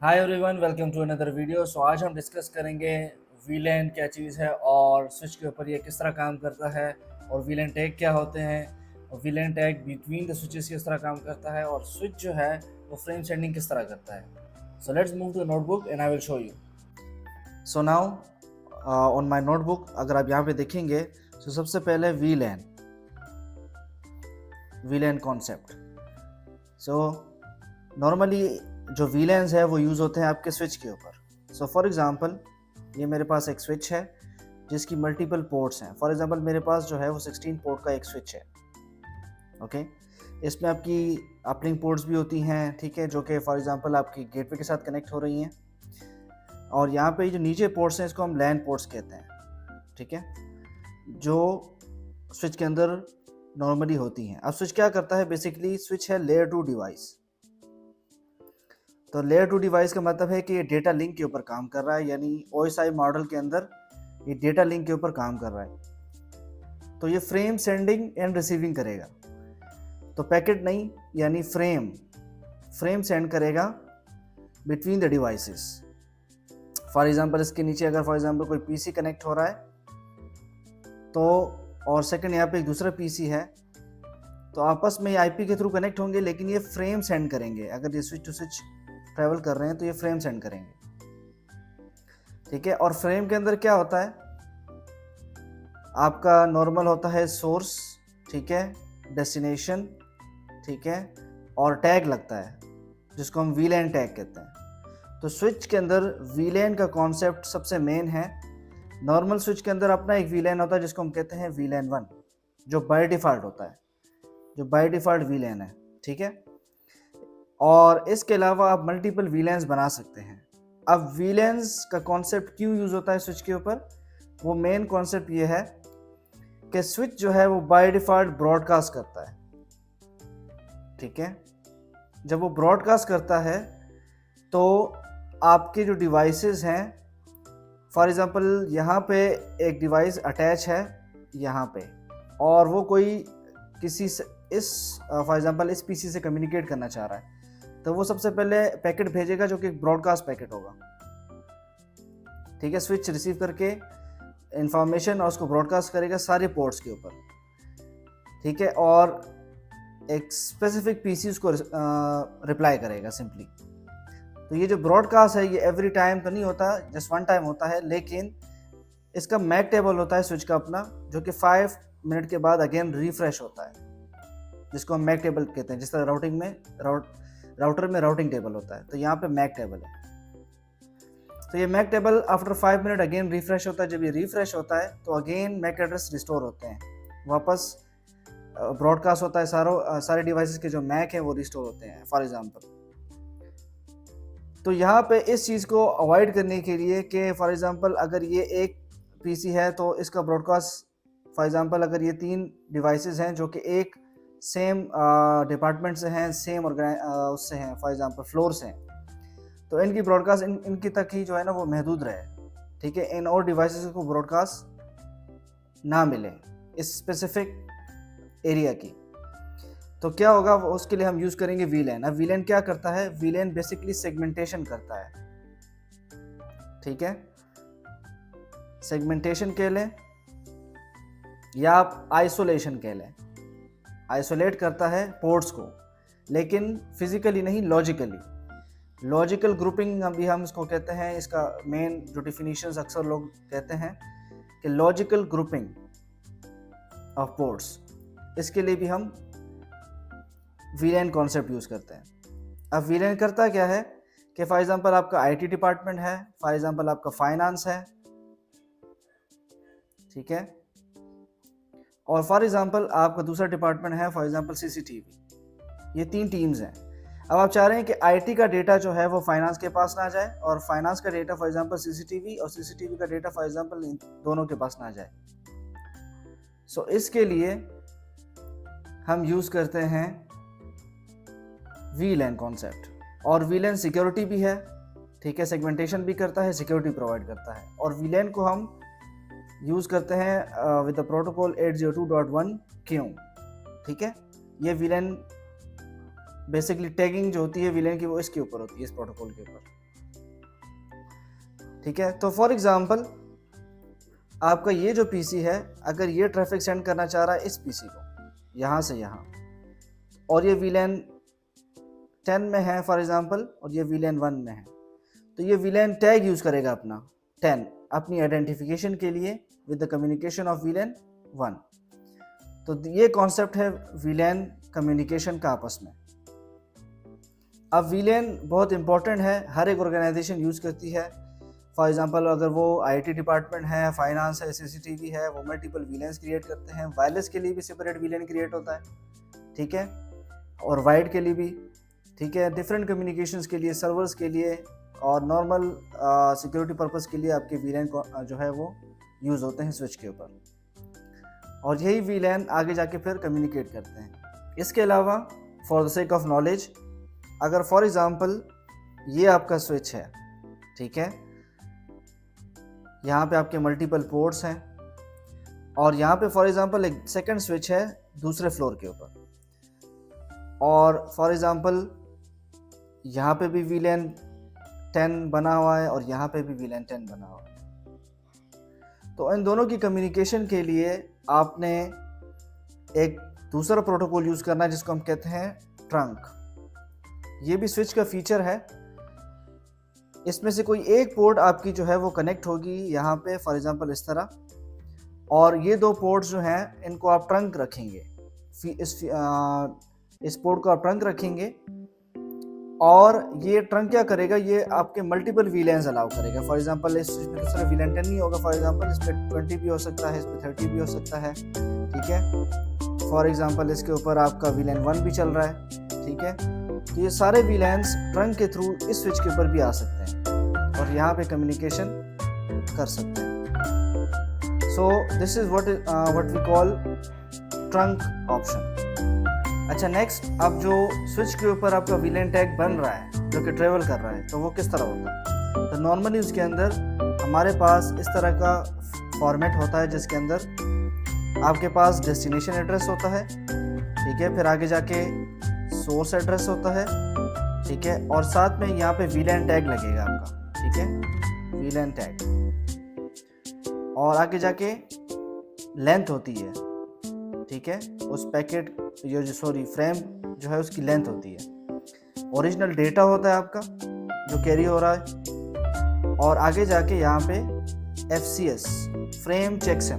Hi everyone, welcome to another video. So आज हम discuss करेंगे वीलैन क्या चीज़ है और स्विच के ऊपर ये किस तरह काम करता है और वीलैन टैग क्या होते हैं और वीलैन टैग बिटवीन द स्विचेस किस तरह काम करता है और स्विच जो है वो फ्रेम सेंडिंग किस तरह करता है। So let's move to notebook and I will show you. So now on my notebook अगर आप यहाँ पे देखेंगे तो सबसे पहले वीलैन कॉन्सेप्ट। सो नॉर्मली जो वीलैंस है वो यूज़ होते हैं आपके स्विच के ऊपर। सो फॉर एग्जांपल ये मेरे पास एक स्विच है जिसकी मल्टीपल पोर्ट्स हैं। फॉर एग्जांपल मेरे पास जो है वो 16 पोर्ट का एक स्विच है। ओके, इसमें आपकी अपलिंक पोर्ट्स भी होती हैं, ठीक है, जो कि फॉर एग्जांपल आपकी गेटवे के साथ कनेक्ट हो रही हैं। और यहाँ पे जो नीचे पोर्ट्स हैं इसको हम लैन पोर्ट्स कहते हैं, ठीक है, जो स्विच के अंदर नॉर्मली होती हैं। अब स्विच क्या करता है, बेसिकली स्विच है लेयर 2 डिवाइस। तो लेयर 2 डिवाइस का मतलब है कि ये डेटा लिंक के ऊपर काम कर रहा है, यानी OSI मॉडल के अंदर ये डेटा लिंक के ऊपर काम कर रहा है। तो ये फ्रेम सेंडिंग एंड रिसीविंग करेगा, तो पैकेट नहीं, यानी फ्रेम सेंड करेगा between the devices. For example इसके नीचे अगर फॉर एग्जांपल कोई पीसी कनेक्ट हो रहा है तो, और सेकंड यहाँ पे एक दूसरा पीसी है, तो आपस में आईपी के थ्रू कनेक्ट होंगे, लेकिन ये फ्रेम सेंड करेंगे। अगर ये स्विच टू स्विच ट्रैवल कर रहे हैं तो ये फ्रेम सेंड करेंगे, ठीक है। और फ्रेम के अंदर क्या होता है, आपका नॉर्मल होता है सोर्स, ठीक है, डेस्टिनेशन, ठीक है, और टैग लगता है जिसको हम वीलैन टैग कहते हैं। तो स्विच के अंदर वीलैन का कॉन्सेप्ट सबसे मेन है। नॉर्मल स्विच के अंदर अपना एक वीलैन होता है जिसको हम कहते हैं वीलैन 1, जो बाय डिफ़ॉल्ट होता है, जो बाय डिफ़ॉल्ट वीलैन है, ठीक है। और इसके अलावा आप मल्टीपल वीलैंस बना सकते हैं। अब वीलैंस का कॉन्सेप्ट क्यों यूज़ होता है स्विच के ऊपर, वो मेन कॉन्सेप्ट ये है कि स्विच जो है वो बाय डिफ़ॉल्ट ब्रॉडकास्ट करता है, ठीक है। जब वो ब्रॉडकास्ट करता है तो आपके जो डिवाइसेस हैं, फॉर एग्जांपल यहाँ पे एक डिवाइस अटैच है यहाँ पे, और वो कोई किसी से इस फॉर एग्जांपल इस पीसी से कम्युनिकेट करना चाह रहा है, तो वो सबसे पहले पैकेट भेजेगा जो कि ब्रॉडकास्ट पैकेट होगा, ठीक है। स्विच रिसीव करके इंफॉर्मेशन और उसको ब्रॉडकास्ट करेगा सारे पोर्ट्स के ऊपर, ठीक है, और एक स्पेसिफिक पीसी उसको रिप्लाई करेगा सिंपली। तो ये जो ब्रॉडकास्ट है ये एवरी टाइम तो नहीं होता, जस्ट वन टाइम होता है, लेकिन इसका मैक टेबल होता है स्विच का अपना, जो कि 5 मिनट के बाद अगेन रिफ्रेश होता है, जिसको हम मैक टेबल कहते हैं। जिस तरह राउटर में राउटिंग टेबल होता है, तो यहाँ पे मैक टेबल है। तो ये MAC table after 5 minute again refresh होता है। जब ये रिफ्रेश होता है तो अगेन मैक एड्रेस रिस्टोर होते हैं, वापस ब्रॉडकास्ट होता है, सारे डिवाइसेस के जो मैक हैं वो रिस्टोर होते हैं, फॉर एग्जांपल। तो यहाँ पे इस चीज़ को अवॉइड करने के लिए कि फॉर एग्जांपल अगर ये एक पीसी है तो इसका ब्रॉडकास्ट, फॉर एग्जांपल अगर ये 3 डिवाइसेस हैं जो कि एक सेम डिपार्टमेंट से हैं, सेम उससे हैं, फॉर एग्जांपल फ्लोर से हैं, तो इनकी ब्रॉडकास्ट इनकी तक ही जो है ना वो महदूद रहे, ठीक है। इन और डिवाइसेस को ब्रॉडकास्ट ना मिले इस स्पेसिफिक एरिया की। तो क्या होगा, उसके लिए हम यूज़ करेंगे वीलैन। अब वीलैन क्या करता है, वीलैन बेसिकली सेगमेंटेशन करता है, ठीक है। सेगमेंटेशन कह लें या आप आइसोलेशन कह लें। आइसोलेट करता है पोर्ट्स को, लेकिन फिजिकली नहीं, लॉजिकली। लॉजिकल ग्रुपिंग अभी हम इसको कहते हैं। इसका मेन जो डिफिनीशंस अक्सर लोग कहते हैं कि लॉजिकल ग्रुपिंग ऑफ पोर्ट्स, इसके लिए भी हम वीलैन कॉन्सेप्ट यूज़ करते हैं। अब वीलैन करता क्या है कि फॉर एग्जांपल आपका आईटी डिपार्टमेंट है, फॉर एग्जांपल आपका फाइनेंस है, ठीक है, और फॉर एग्जांपल आपका दूसरा डिपार्टमेंट है, फॉर एग्जांपल सीसीटीवी। ये 3 टीम्स हैं। अब आप चाह रहे हैं कि आईटी का डेटा जो है वो फाइनेंस के पास ना जाए, और फाइनेंस का डेटा फॉर एग्जांपल सीसीटीवी, और सीसीटीवी का डेटा फॉर एग्जांपल इन दोनों के पास ना जाए। सो इसके लिए हम यूज़ करते हैं वीलैन कॉन्सेप्ट। और वीलैन सिक्योरिटी भी है, ठीक है, सेगमेंटेशन भी करता है, सिक्योरिटी प्रोवाइड करता है। और वीलैन को हम यूज़ करते हैं विद द प्रोटोकॉल 802.1q, ठीक है। ये वीलैन बेसिकली टैगिंग जो होती है वीलैन की, वो इसके ऊपर होती है, इस प्रोटोकॉल के ऊपर। ठीक है। तो फॉर एग्जांपल आपका ये जो पीसी है, अगर ये ट्रैफिक सेंड करना चाह रहा है इस पीसी को यहाँ से यहाँ, और ये VLAN 10 में है फॉर एग्जांपल, और ये VLAN 1 में है, तो ये VLAN टैग यूज़ करेगा अपना 10 अपनी आइडेंटिफिकेशन के लिए with the communication of VLAN 1। तो ये कॉन्सेप्ट है VLAN कम्युनिकेशन का आपस में। अब VLAN बहुत इंपॉर्टेंट है, हर एक ऑर्गेनाइजेशन यूज़ करती है। फॉर एग्जांपल अगर वो IT डिपार्टमेंट है, फाइनेंस है, CCTV है, वो मल्टीपल VLANs क्रिएट करते हैं। वायरलेस के लिए भी सेपरेट VLAN क्रिएट होता है, ठीक है, और वाइड के लिए भी, ठीक है, डिफरेंट कम्युनिकेशंस के लिए, सर्वर्स के लिए और नॉर्मल सिक्योरिटी पर्पस के लिए आपके VLAN जो है वो यूज़ होते हैं स्विच के ऊपर, और यही VLAN आगे जाके फिर कम्युनिकेट करते हैं। इसके अलावा for the sake of knowledge, अगर फॉर एग्जांपल ये आपका स्विच है, ठीक है, यहाँ पे आपके मल्टीपल पोर्ट्स हैं, और यहाँ पे फॉर एग्जांपल एक सेकंड स्विच है दूसरे फ्लोर के ऊपर, और फॉर एग्जांपल यहाँ पे भी VLAN 10 बना हुआ है और यहाँ पे भी VLAN 10 बना हुआ है। तो इन दोनों की कम्युनिकेशन के लिए आपने एक दूसरा प्रोटोकॉल यूज़ करना है जिसको हम कहते हैं ट्रंक। ये भी स्विच का फीचर है। इसमें से कोई एक पोर्ट आपकी जो है वो कनेक्ट होगी यहाँ पे फॉर एग्जांपल इस तरह, और ये दो पोर्ट्स जो हैं इनको आप ट्रंक रखेंगे। इस पोर्ट को आप ट्रंक रखेंगे, और ये ट्रंक क्या करेगा, ये आपके मल्टीपल VLANs अलाउ करेगा। फॉर एग्जांपल इस स्विच में तो सिर्फ VLAN 10 नहीं होगा, फॉर एग्जांपल इस पर 20 भी हो सकता है, इस पर 30 भी हो सकता है, ठीक है। फॉर एग्जांपल इसके ऊपर आपका VLAN 1 भी चल रहा है, ठीक है। तो ये सारे VLANs ट्रंक के थ्रू इस स्विच के ऊपर भी आ सकते हैं और यहाँ पे कम्युनिकेशन कर सकते हैं। So this is what we call trunk option. अच्छा, नेक्स्ट, अब जो स्विच के ऊपर आपका VLAN टैग बन रहा है जो कि ट्रेवल कर रहा है, तो वो किस तरह होता है? तो नॉर्मली उसके अंदर हमारे पास इस तरह का फॉर्मेट होता है जिसके अंदर आपके पास डेस्टिनेशन एड्रेस होता है, ठीक है, फिर आगे जाके सोर्स एड्रेस होता है, ठीक है, और साथ में यहाँ पे VLAN टैग लगेगा आपका, ठीक है, VLAN टैग, और आगे जाके लेंथ होती है, ठीक है, उस पैकेट फ्रेम जो है उसकी लेंथ होती है। ओरिजिनल डेटा होता है आपका जो कैरी हो रहा है, और आगे जाके यहाँ पे FCS फ्रेम चेकसम,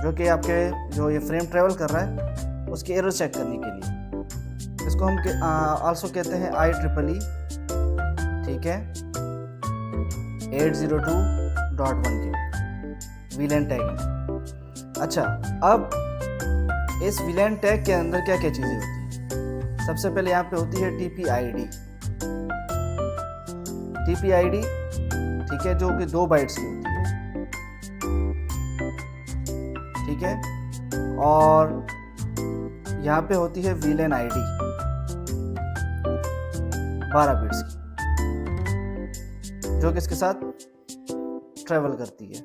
जो कि आपके जो ये फ्रेम ट्रेवल कर रहा है उसके एरर चेक करने के लिए, इसको हम आल्सो कहते हैं IEEE, ठीक है, 802.1 VLAN टैगिंग। अच्छा, अब इस VLAN टैग के अंदर क्या क्या चीज़ें होती हैं? सबसे पहले यहाँ पे होती है TPID, ठीक है, जो कि 2 बाइट्स की होती है, ठीक है, और यहाँ पे होती है VLAN ID 12 बिट्स की, जो कि इसके साथ ट्रेवल करती है।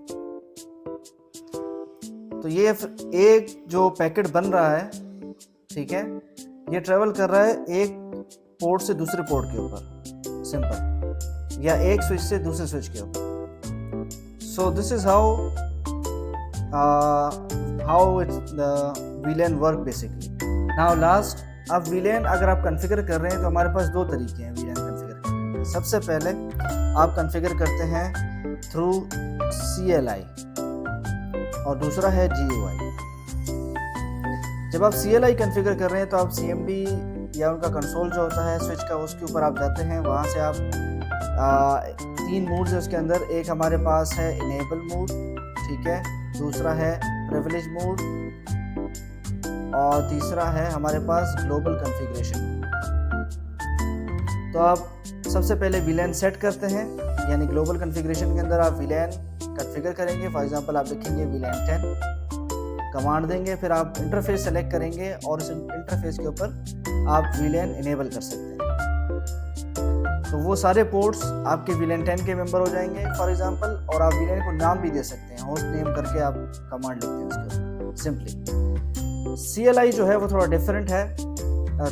तो ये एक जो पैकेट बन रहा है, ठीक है, ये ट्रेवल कर रहा है एक पोर्ट से दूसरे पोर्ट के ऊपर, सिंपल, या एक स्विच से दूसरे स्विच के ऊपर। सो this is how it's the VLAN work basically. Now last, अब VLAN अगर आप कॉन्फ़िगर कर रहे हैं तो हमारे पास 2 तरीके हैं VLAN कॉन्फ़िगर करने के। सबसे पहले आप कॉन्फ़िगर करते हैं थ्रू CLI, और दूसरा है GUI। जब आप CLI कॉन्फ़िगर कर रहे हैं तो आप CMD या उनका कंसोल जो होता है स्विच का, उसके ऊपर आप जाते हैं, वहाँ से आप 3 मोड्स है उसके अंदर। एक हमारे पास है इनेबल मोड, ठीक है, दूसरा है प्रिविलेज मोड, और तीसरा है हमारे पास ग्लोबल कॉन्फ़िगरेशन। तो आप सबसे पहले VLAN सेट करते हैं, यानी ग्लोबल कॉन्फ़िगरेशन के अंदर आप VLAN कॉन्फ़िगर करेंगे। फॉर एग्जांपल आप लिखेंगे VLAN 10, कमांड देंगे, फिर आप इंटरफेस सेलेक्ट करेंगे और इस इंटरफेस के ऊपर आप VLAN इनेबल कर सकते हैं। तो वो सारे पोर्ट्स आपके VLAN 10 के मेंबर हो जाएंगे फॉर एग्जांपल, और आप VLAN को नाम भी दे सकते हैं, होस्ट नेम करके आप कमांड लिखते हैं उसके ऊपर सिंपली। CLI जो है वो थोड़ा डिफरेंट है,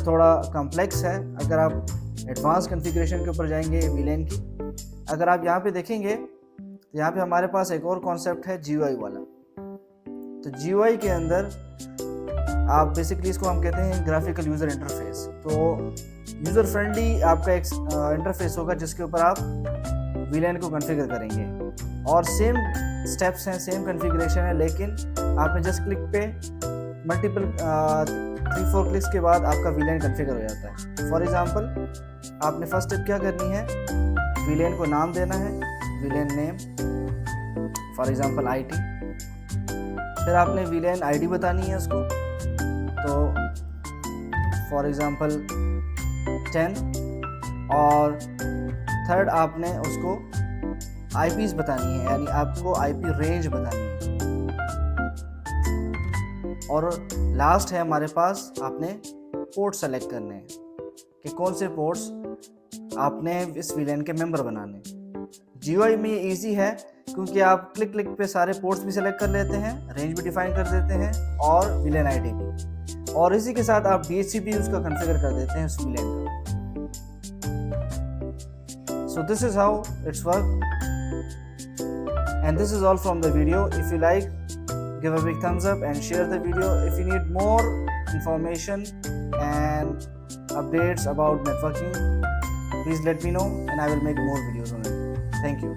थोड़ा कॉम्प्लेक्स है। अगर आप एडवांस कॉन्फ़िगरेशन के ऊपर जाएंगे VLAN की, अगर आप यहाँ पे देखेंगे तो यहाँ पे हमारे पास एक और कॉन्सेप्ट है GUI वाला। तो GUI के अंदर आप बेसिकली इसको हम कहते हैं ग्राफिकल यूज़र इंटरफेस। तो यूज़र फ्रेंडली आपका एक इंटरफेस होगा जिसके ऊपर आप VLAN को कॉन्फ़िगर करेंगे और सेम स्टेप्स हैं, सेम कॉन्फ़िगरेशन है, लेकिन आपने जस्ट क्लिक पे मल्टीपल 3-4 क्लिक्स के बाद आपका VLAN कॉन्फ़िगर हो जाता है। फॉर एग्जांपल आपने फर्स्ट स्टेप क्या करनी है, VLAN को नाम देना है, VLAN name for example IT। फिर आपने VLAN ID बतानी है उसको, तो फॉर एग्जांपल 10। और थर्ड आपने उसको IPs बतानी है, यानी आपको IP रेंज बतानी है। और लास्ट है हमारे पास, आपने पोर्ट सेलेक्ट करने हैं कि कौन से पोर्ट्स आपने इस VLAN के मेंबर बनाने। GUI में ये ईजी है क्योंकि आप क्लिक क्लिक पे सारे पोर्ट्स भी सेलेक्ट कर लेते हैं, रेंज भी डिफाइन कर देते हैं और VLAN ID भी, और इसी के साथ आप DHCP उसका कॉन्फ़िगर कर देते हैं उस VLAN का। So this is how it's work, and this is all from the video. If you like, give a big thumbs up and share the video. If you need more information and updates about networking, please let me know and I will make more videos on it. Thank you.